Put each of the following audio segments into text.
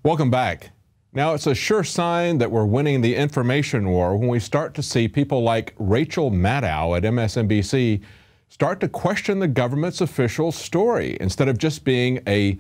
Welcome back. Now, it's a sure sign that we're winning the information war when we start to see people like Rachel Maddow at MSNBC start to question the government's official story instead of just being a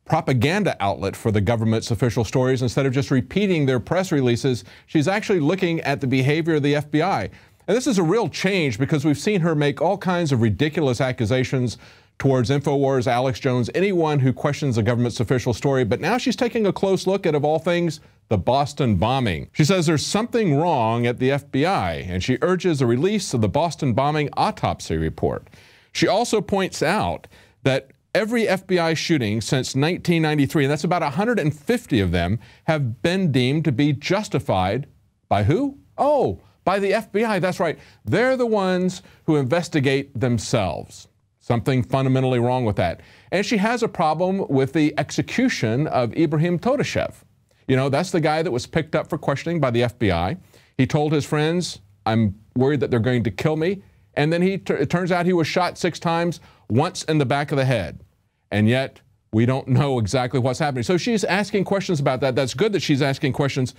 propaganda outlet for the government's official stories. Instead of just repeating their press releases, she's actually looking at the behavior of the FBI. And this is a real change because we've seen her make all kinds of ridiculous accusations towards InfoWars, Alex Jones, anyone who questions the government's official story. But now she's taking a close look at, of all things, the Boston bombing. She says there's something wrong at the FBI, and she urges the release of the Boston bombing autopsy report. She also points out that every FBI shooting since 1993, and that's about 150 of them, have been deemed to be justified by who? Oh, by the FBI. That's right. They're the ones who investigate themselves. Something fundamentally wrong with that. And she has a problem with the execution of Ibrahim Todashev. You know, that's the guy that was picked up for questioning by the FBI. He told his friends, I'm worried that they're going to kill me. And then it turns out he was shot 6 times, once in the back of the head. And yet, we don't know exactly what's happening. So she's asking questions about that. That's good that she's asking questions.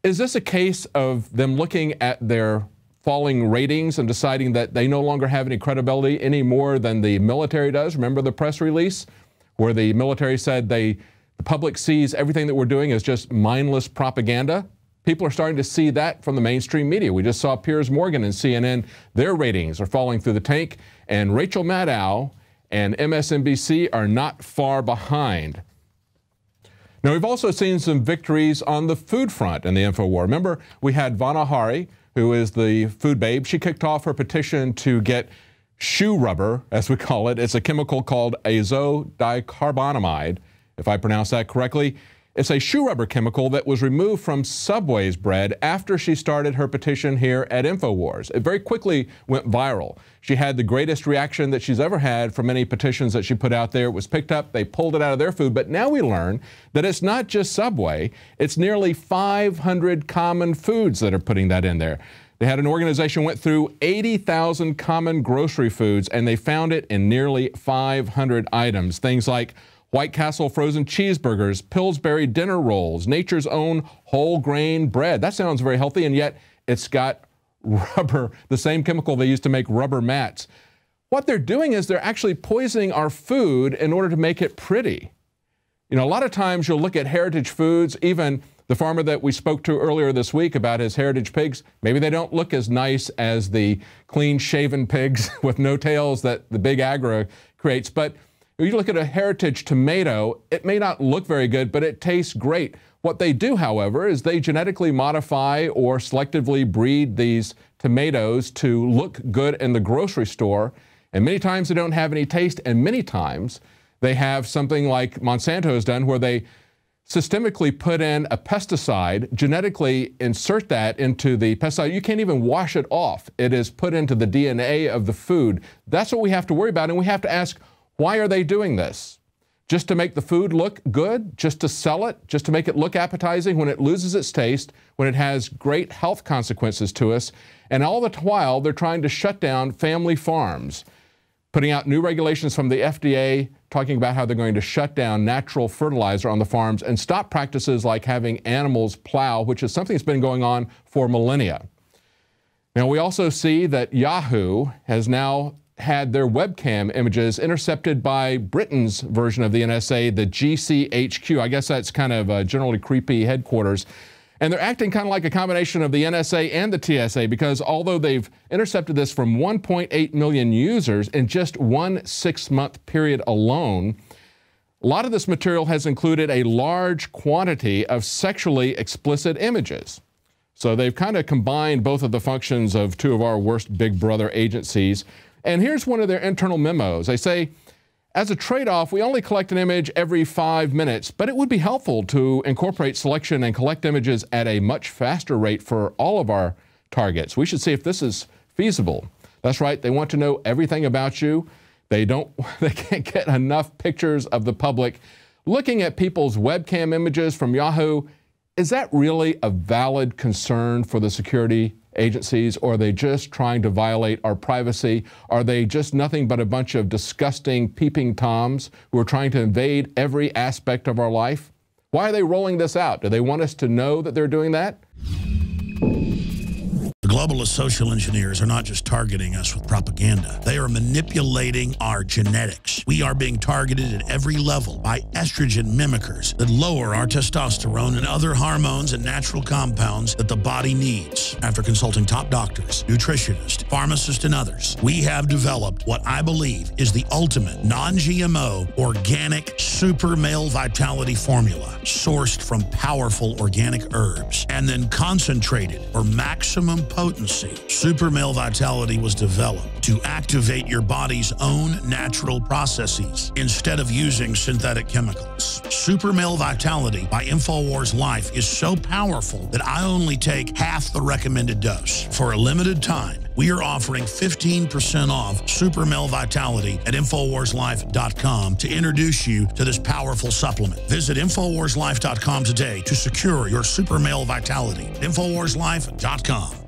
Is this a case of them looking at their falling ratings and deciding that they no longer have any credibility any more than the military does? Remember the press release where the military said the public sees everything that we're doing as just mindless propaganda? People are starting to see that from the mainstream media. We just saw Piers Morgan and CNN. Their ratings are falling through the tank. And Rachel Maddow and MSNBC are not far behind. Now, we've also seen some victories on the food front in the InfoWar. Remember, we had Vana Hari, who is the food babe. She kicked off her petition to get shoe rubber, as we call it. It's a chemical called azodicarbonamide, if I pronounce that correctly. It's a shoe rubber chemical that was removed from Subway's bread after she started her petition here at InfoWars. It very quickly went viral. She had the greatest reaction that she's ever had from any petitions that she put out there. It was picked up, they pulled it out of their food, but now we learn that it's not just Subway, it's nearly 500 common foods that are putting that in there. They had an organization went through 80,000 common grocery foods and they found it in nearly 500 items. Things like White Castle frozen cheeseburgers, Pillsbury dinner rolls, Nature's Own whole grain bread. That sounds very healthy, and yet it's got rubber, the same chemical they use to make rubber mats. What they're doing is they're actually poisoning our food in order to make it pretty. You know, a lot of times you'll look at heritage foods, even the farmer that we spoke to earlier this week about his heritage pigs, maybe they don't look as nice as the clean-shaven pigs with no tails that the big agra creates, but if you look at a heritage tomato, it may not look very good, but it tastes great. What they do, however, is they genetically modify or selectively breed these tomatoes to look good in the grocery store. And many times they don't have any taste, and many times they have something like Monsanto has done where they systemically put in a pesticide, genetically insert that into the pesticide. You can't even wash it off. It is put into the DNA of the food. That's what we have to worry about, and we have to ask, why are they doing this? Just to make the food look good? Just to sell it? Just to make it look appetizing when it loses its taste, when it has great health consequences to us? And all the while, they're trying to shut down family farms, putting out new regulations from the FDA, talking about how they're going to shut down natural fertilizer on the farms and stop practices like having animals plow, which is something that's been going on for millennia. Now, we also see that Yahoo has now had their webcam images intercepted by Britain's version of the NSA, the GCHQ. I guess that's kind of a generally creepy headquarters. And they're acting kind of like a combination of the NSA and the TSA because although they've intercepted this from 1.8 million users in just one 6-month period alone, a lot of this material has included a large quantity of sexually explicit images. So they've kind of combined both of the functions of 2 of our worst Big Brother agencies. And here's one of their internal memos. They say, as a trade-off, we only collect an image every 5 minutes, but it would be helpful to incorporate selection and collect images at a much faster rate for all of our targets. We should see if this is feasible. That's right, they want to know everything about you. They can't get enough pictures of the public. Looking at people's webcam images from Yahoo, is that really a valid concern for the security agencies, or are they just trying to violate our privacy? Are they just nothing but a bunch of disgusting peeping toms who are trying to invade every aspect of our life? Why are they rolling this out? Do they want us to know that they're doing that? The globalist social engineers are not just targeting us with propaganda. They are manipulating our genetics. We are being targeted at every level by estrogen mimickers that lower our testosterone and other hormones and natural compounds that the body needs. After consulting top doctors, nutritionists, pharmacists, and others, we have developed what I believe is the ultimate non-GMO organic super male vitality formula sourced from powerful organic herbs and then concentrated for maximum potency. Super Male Vitality was developed to activate your body's own natural processes instead of using synthetic chemicals. Super Male Vitality by InfoWars Life is so powerful that I only take half the recommended dose. For a limited time, we are offering 15% off Super Male Vitality at InfoWarsLife.com to introduce you to this powerful supplement. Visit InfoWarsLife.com today to secure your Super Male Vitality. InfoWarsLife.com.